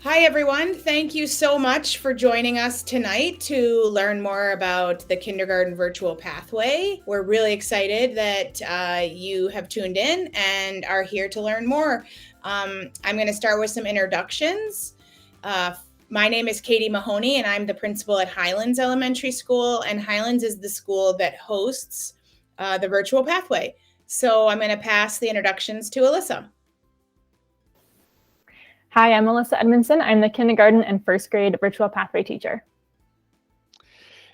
Hi, everyone. Thank you so much for joining us tonight to learn more about the kindergarten virtual pathway. We're really excited that you have tuned in and are here to learn more. I'm going to start with some introductions. My name is Katie Mahoney, and I'm the principal at Highlands Elementary School. And Highlands is the school that hosts the virtual pathway. So I'm going to pass the introductions to Alyssa. Hi, I'm Melissa Edmondson. I'm the kindergarten and first grade virtual pathway teacher.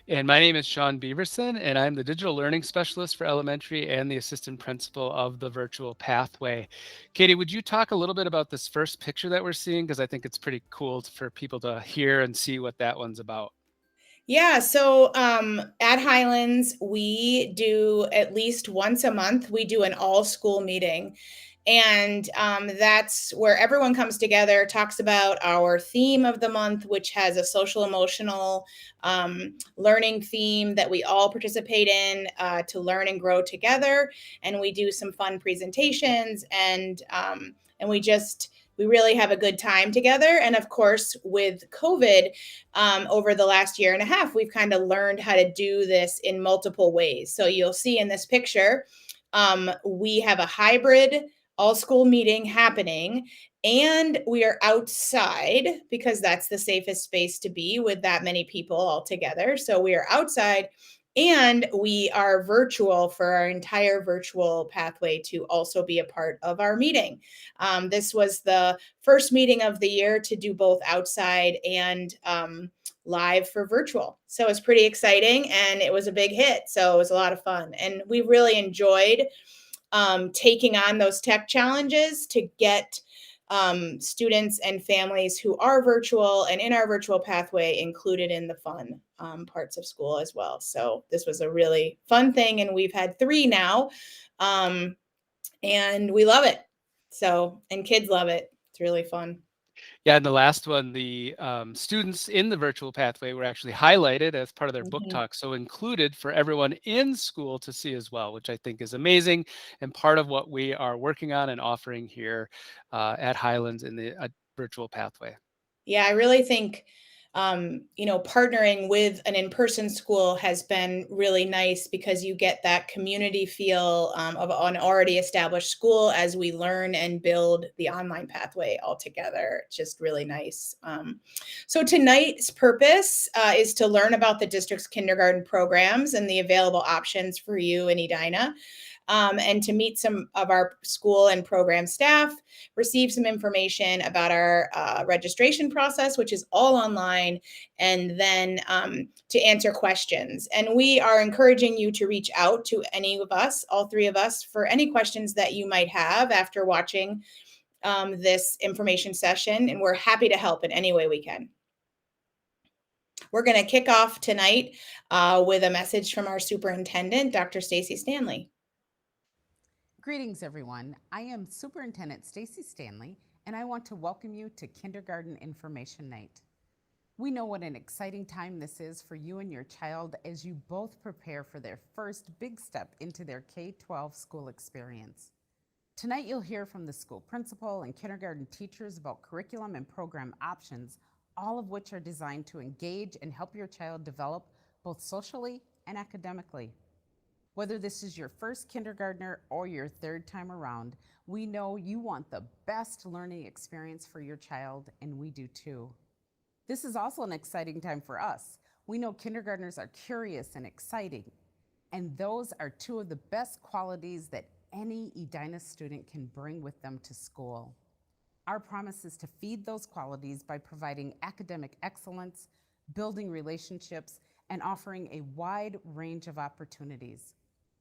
And my name is Sean Beaverson, and I'm the digital learning specialist for elementary and the assistant principal of the virtual pathway. Katie, would you talk a little bit about this first picture that we're seeing? Because I think it's pretty cool for people to hear and see what that one's about. Yeah, so at Highlands, we do at least once a month, we do an all school meeting. And that's where everyone comes together, talks about our theme of the month, which has a social emotional learning theme that we all participate in to learn and grow together. And we do some fun presentations and we really have a good time together. And of course, with COVID, over the last year and a half, we've kind of learned how to do this in multiple ways. So you'll see in this picture, we have a hybrid all school meeting happening, and we are outside because that's the safest space to be with that many people all together. So we are outside. And we are virtual for our entire virtual pathway to also be a part of our meeting. This was the first meeting of the year to do both outside and live for virtual. So it's pretty exciting and it was a big hit. So it was a lot of fun. And we really enjoyed taking on those tech challenges to get students and families who are virtual and in our virtual pathway included in the fun parts of school as well. So this was a really fun thing, and we've had 3 now, and we love it. So, and kids love it. It's really fun. Yeah, and the last one, the students in the virtual pathway were actually highlighted as part of their book talk, so included for everyone in school to see as well, which I think is amazing and part of what we are working on and offering here at Highlands in the virtual pathway. Yeah, I really think, partnering with an in-person school has been really nice because you get that community feel of an already established school as we learn and build the online pathway all together. It's just really nice. So tonight's purpose is to learn about the district's kindergarten programs and the available options for you in Edina. And to meet some of our school and program staff, receive some information about our registration process, which is all online, and then to answer questions. And we are encouraging you to reach out to any of us, all 3 of us, for any questions that you might have after watching this information session. And we're happy to help in any way we can. We're going to kick off tonight with a message from our superintendent, Dr. Stacy Stanley. Greetings, everyone. I am Superintendent Stacy Stanley, and I want to welcome you to Kindergarten Information Night. We know what an exciting time this is for you and your child as you both prepare for their first big step into their K-12 school experience. Tonight, you'll hear from the school principal and kindergarten teachers about curriculum and program options, all of which are designed to engage and help your child develop both socially and academically. Whether this is your first kindergartner or your third time around, we know you want the best learning experience for your child, and we do too. This is also an exciting time for us. We know kindergartners are curious and exciting, and those are 2 of the best qualities that any Edina student can bring with them to school. Our promise is to feed those qualities by providing academic excellence, building relationships, and offering a wide range of opportunities.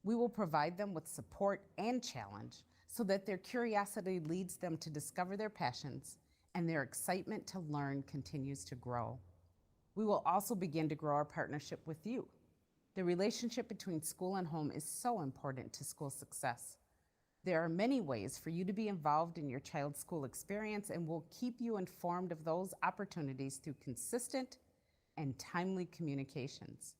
We will provide them with support and challenge so that their curiosity leads them to discover their passions and their excitement to learn continues to grow. We will also begin to grow our partnership with you. The relationship between school and home is so important to school success. There are many ways for you to be involved in your child's school experience, and we'll keep you informed of those opportunities through consistent and timely communications.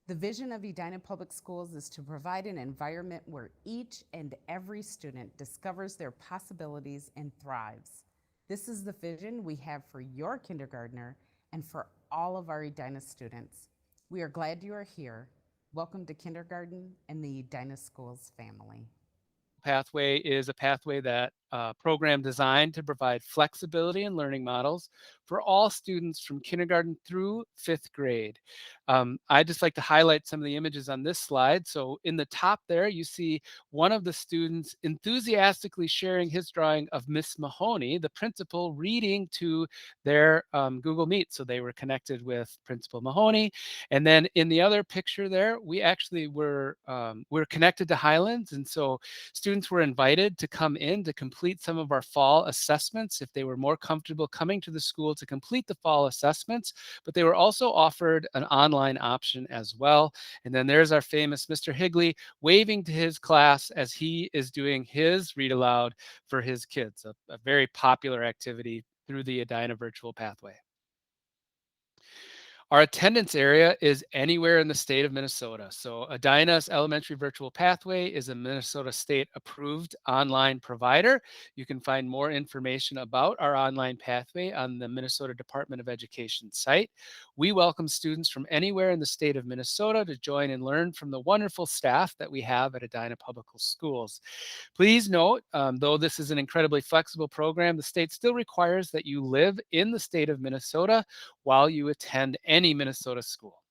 The vision of Edina Public Schools is to provide an environment where each and every student discovers their possibilities and thrives. This is the vision we have for your kindergartner and for all of our Edina students. We are glad you are here. Welcome to kindergarten and the Edina Schools family. Pathway is a pathway that program designed to provide flexibility and learning models for all students from kindergarten through 5th grade. I'd just like to highlight some of the images on this slide. So in the top there, you see one of the students enthusiastically sharing his drawing of Miss Mahoney, the principal, reading to their Google Meet. So they were connected with Principal Mahoney. And then in the other picture there, we actually were connected to Highlands. And so students were invited to come in to complete some of our fall assessments if they were more comfortable coming to the school to complete the fall assessments, but they were also offered an online option as well. And then there's our famous Mr. Higley waving to his class as he is doing his read aloud for his kids, a very popular activity through the Edina virtual pathway. Our attendance area is anywhere in the state of Minnesota. So Edina's Elementary Virtual Pathway is a Minnesota State approved online provider. You can find more information about our online pathway on the Minnesota Department of Education site. We welcome students from anywhere in the state of Minnesota to join and learn from the wonderful staff that we have at Edina Public Schools. Please note, though this is an incredibly flexible program, the state still requires that you live in the state of Minnesota while you attend any Minnesota school.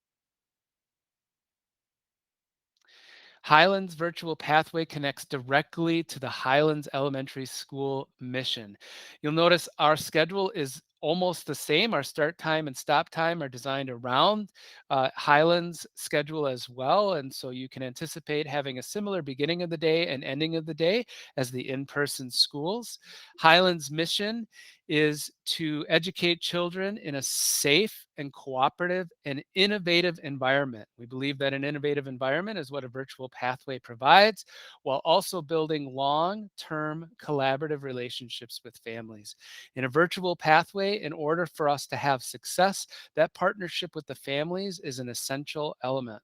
Highlands Virtual Pathway connects directly to the Highlands Elementary School mission. You'll notice our schedule is almost the same. Our start time and stop time are designed around Highlands schedule as well. And so you can anticipate having a similar beginning of the day and ending of the day as the in-person schools. Highlands' mission is to educate children in a safe and cooperative and innovative environment. We believe that an innovative environment is what a virtual pathway provides, while also building long-term collaborative relationships with families. In a virtual pathway, in order for us to have success, that partnership with the families is an essential element.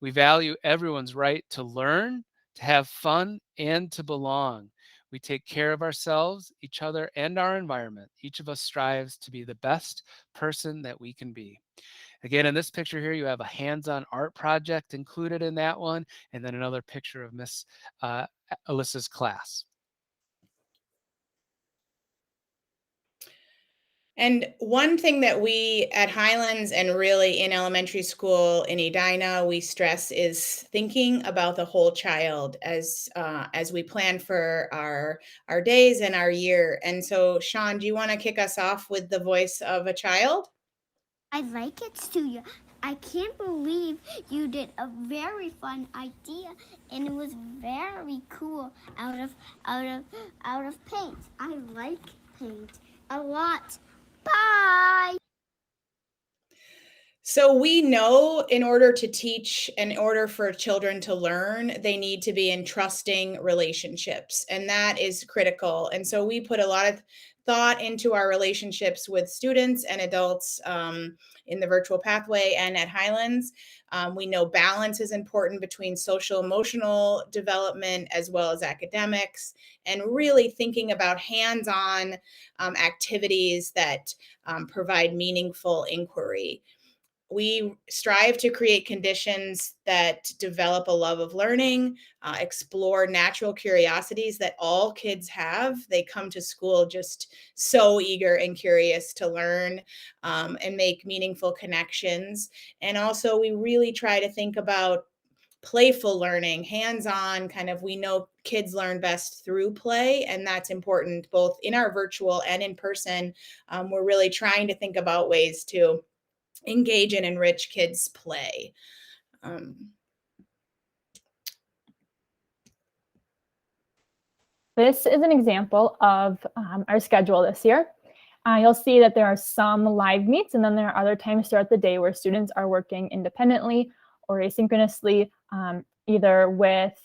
We value everyone's right to learn, to have fun, and to belong. We take care of ourselves, each other, and our environment. Each of us strives to be the best person that we can be. Again, in this picture here, you have a hands-on art project included in that one, and then another picture of Miss Alyssa's class. And one thing that we at Highlands and really in elementary school in Edina, we stress is thinking about the whole child as we plan for our days and our year. And so, Sean, do you want to kick us off with the voice of a child? I'd like it, Stuya. I can't believe you did a very fun idea, and it was very cool out of paint. I like paint a lot. Bye. So we know in order to teach, in order for children to learn, they need to be in trusting relationships, and that is critical. And so we put a lot of thought into our relationships with students and adults in the virtual pathway and at Highlands. We know balance is important between social emotional development as well as academics, and really thinking about hands-on activities that provide meaningful inquiry. We strive to create conditions that develop a love of learning, explore natural curiosities that all kids have. They come to school just so eager and curious to learn and make meaningful connections. And also, we really try to think about playful learning, hands-on, kind of, we know kids learn best through play, and that's important both in our virtual and in person. We're really trying to think about ways to engage and enrich kids' play. This is an example of our schedule this year. You'll see that there are some live meets, and then there are other times throughout the day where students are working independently or asynchronously, either with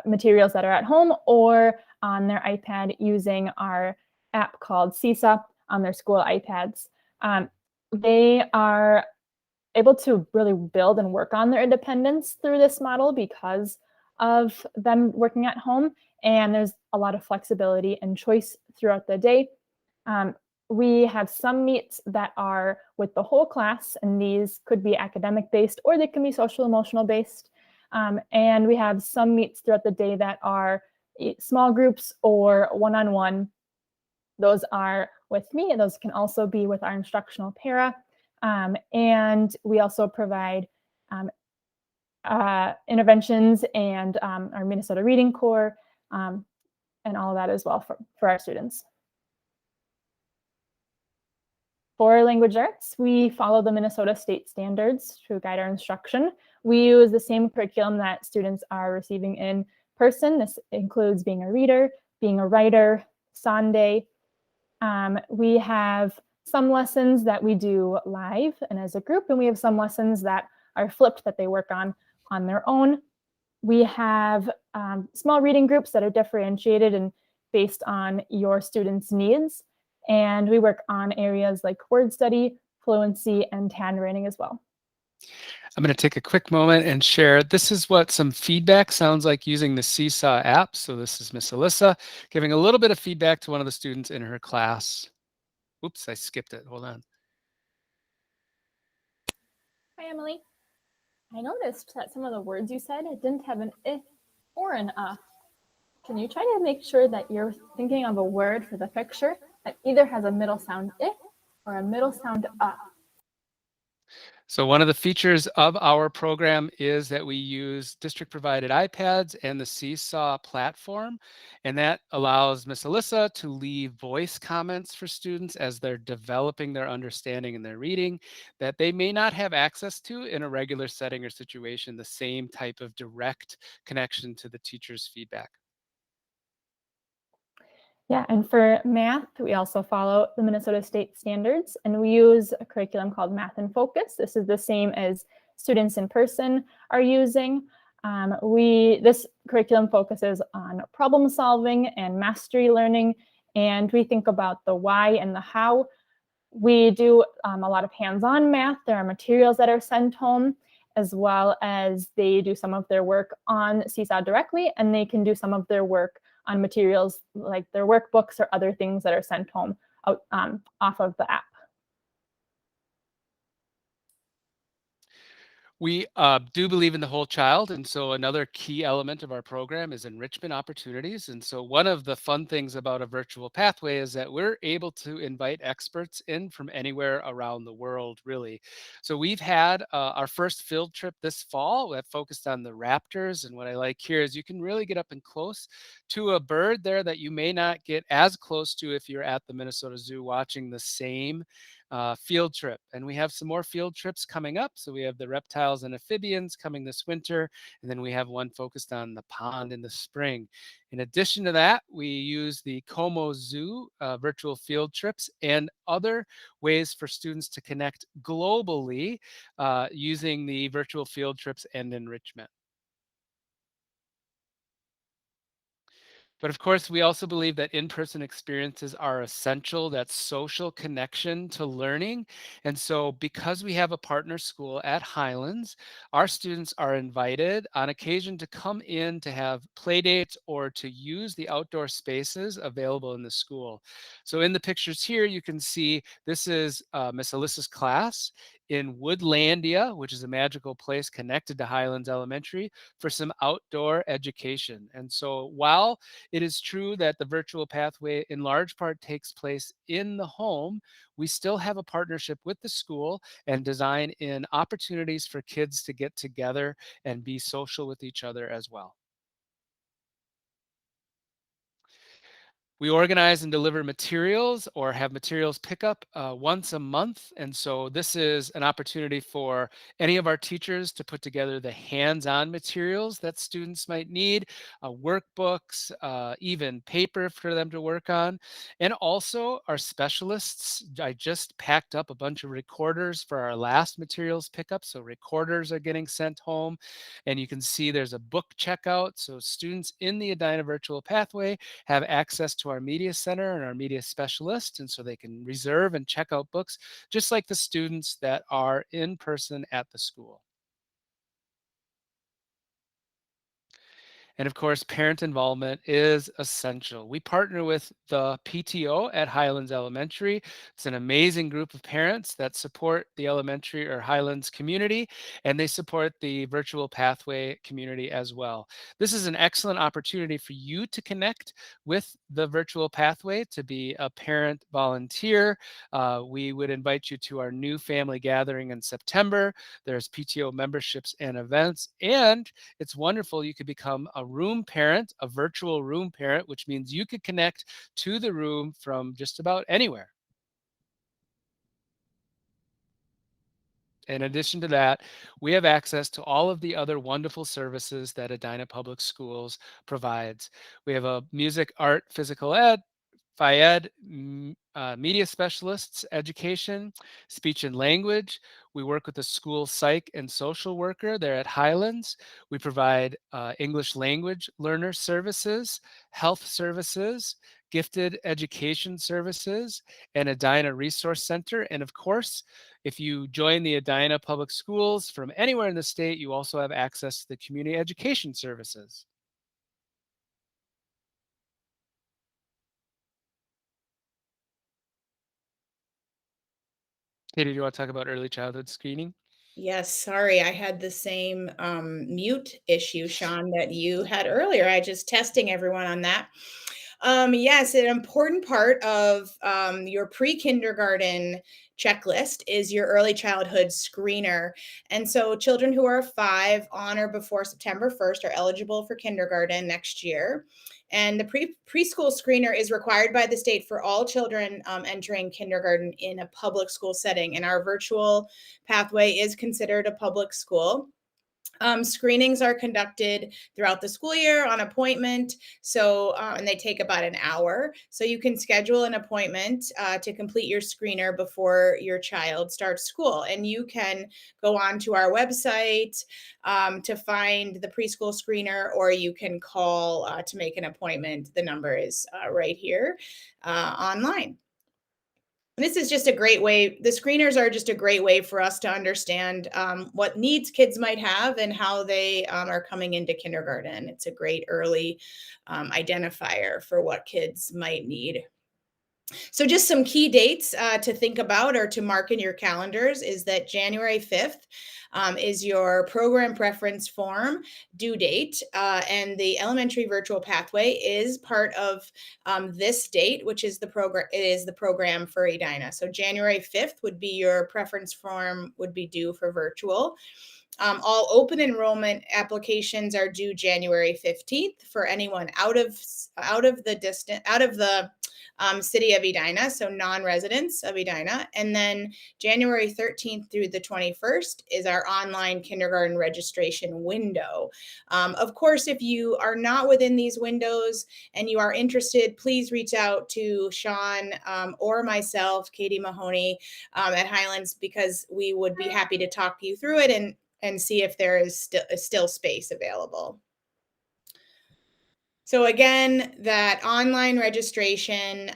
materials that are at home or on their iPad using our app called Seesaw on their school iPads. They are able to really build and work on their independence through this model because of them working at home. And there's a lot of flexibility and choice throughout the day. We have some meets that are with the whole class, and these could be academic based or they can be social emotional based. And we have some meets throughout the day that are small groups or one-on-one. Those are with me, and those can also be with our instructional para. And we also provide interventions and our Minnesota Reading Corps and all of that as well for our students. For language arts, we follow the Minnesota state standards to guide our instruction. We use the same curriculum that students are receiving in person. This includes being a reader, being a writer, Sunday. We have some lessons that we do live and as a group, and we have some lessons that are flipped that they work on their own. We have small reading groups that are differentiated and based on your students' needs. And we work on areas like word study, fluency, and handwriting as well. I'm going to take a quick moment and share. This is what some feedback sounds like using the Seesaw app. So this is Miss Alyssa giving a little bit of feedback to one of the students in her class. Oops, I skipped it. Hold on. Hi, Emily. I noticed that some of the words you said didn't have an I or an Can you try to make sure that you're thinking of a word for the picture that either has a middle sound I or a middle sound So one of the features of our program is that we use district provided iPads and the Seesaw platform. And that allows Miss Alyssa to leave voice comments for students as they're developing their understanding and their reading that they may not have access to in a regular setting or situation, the same type of direct connection to the teacher's feedback. Yeah, and for math, we also follow the Minnesota state standards, and we use a curriculum called Math in Focus. This is the same as students in person are using. This curriculum focuses on problem solving and mastery learning, and we think about the why and the how. We do a lot of hands-on math. There are materials that are sent home, as well as they do some of their work on Seesaw directly, and they can do some of their work on materials like their workbooks or other things that are sent home off of the app. We do believe in the whole child. And so another key element of our program is enrichment opportunities. And so one of the fun things about a virtual pathway is that we're able to invite experts in from anywhere around the world, really. So we've had our first field trip this fall that focused on the raptors. And what I like here is you can really get up and close to a bird there that you may not get as close to if you're at the Minnesota Zoo watching the same field trip. And we have some more field trips coming up. So we have the reptiles and amphibians coming this winter, and then we have one focused on the pond in the spring. In addition to that, we use the Como Zoo virtual field trips and other ways for students to connect globally using the virtual field trips and enrichment. But of course, we also believe that in-person experiences are essential, that social connection to learning. And so because we have a partner school at Highlands, our students are invited on occasion to come in to have play dates or to use the outdoor spaces available in the school. So in the pictures here, you can see this is Miss Alyssa's class in Woodlandia, which is a magical place connected to Highlands Elementary for some outdoor education. And so while it is true that the virtual pathway in large part takes place in the home, we still have a partnership with the school and design in opportunities for kids to get together and be social with each other as well. We organize and deliver materials or have materials pickup once a month. And so this is an opportunity for any of our teachers to put together the hands-on materials that students might need, workbooks, even paper for them to work on. And also our specialists, I just packed up a bunch of recorders for our last materials pickup. So recorders are getting sent home. And you can see there's a book checkout. So students in the Edina Virtual Pathway have access to our media center and our media specialist, and so they can reserve and check out books just like the students that are in person at the school. And of course, parent involvement is essential. We partner with the PTO at Highlands Elementary. It's an amazing group of parents that support the elementary or Highlands community, and they support the virtual pathway community as well. This is an excellent opportunity for you to connect with the virtual pathway, to be a parent volunteer. We would invite you to our new family gathering in September. There's PTO memberships and events, and it's wonderful. You could become a room parent, a virtual room parent, which means you could connect to the room from just about anywhere. In addition to that, we have access to all of the other wonderful services that Edina Public Schools provides. We have a music, art, physical ed, FIED, media specialists, education, speech and language. We work with the school psych and social worker there at Highlands. We provide English language learner services, health services, gifted education services, and Edina Resource Center. And of course, if you join the Edina Public Schools from anywhere in the state, you also have access to the community education services. Katie, do you want to talk about early childhood screening? Yes, sorry, I had the same mute issue, Sean, that you had earlier. I just testing everyone on that. Yes, an important part of your pre-kindergarten checklist is your early childhood screener. And so children who are 5 on or before September 1st are eligible for kindergarten next year. And the preschool screener is required by the state for all children entering kindergarten in a public school setting. And our virtual pathway is considered a public school. Screenings are conducted throughout the school year on appointment. So, and they take about an hour. So you can schedule an appointment to complete your screener before your child starts school. And you can go on to our website to find the preschool screener, or you can call to make an appointment. The number is right here online. This is just a great way. The screeners are just a great way for us to understand what needs kids might have and how they are coming into kindergarten. It's a great early identifier for what kids might need. So just some key dates to think about or to mark in your calendars is that January 5th is your program preference form due date. And the elementary virtual pathway is part of this date, which is the program. It is the program for Edina. So January 5th would be your preference form would be due for virtual. All open enrollment applications are due January 15th for anyone out of the city of Edina, so non-residents of Edina. And then January 13th through the 21st is our online kindergarten registration window. Of course, if you are not within these windows and you are interested, please reach out to Sean or myself, Katie Mahoney, at Highlands, because we would be happy to talk you through it and see if there is still space available. So again, that online registration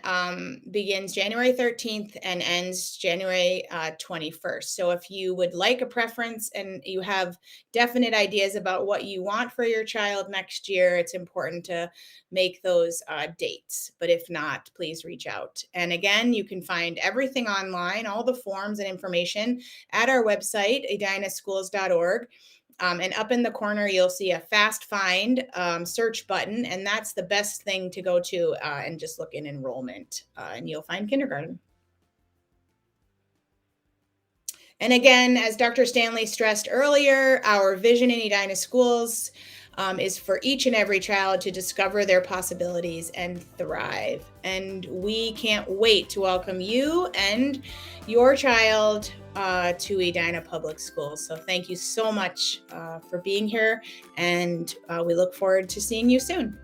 begins January 13th and ends January 21st. So if you would like a preference and you have definite ideas about what you want for your child next year, it's important to make those dates. But if not, please reach out. And again, you can find everything online, all the forms and information at our website, edinaschools.org. And up in the corner, you'll see a fast find search button, and that's the best thing to go to and just look in enrollment, and you'll find kindergarten. And again, as Dr. Stanley stressed earlier, our vision in Edina Schools is for each and every child to discover their possibilities and thrive. And we can't wait to welcome you and your child to Edina Public Schools. So thank you so much for being here, and we look forward to seeing you soon.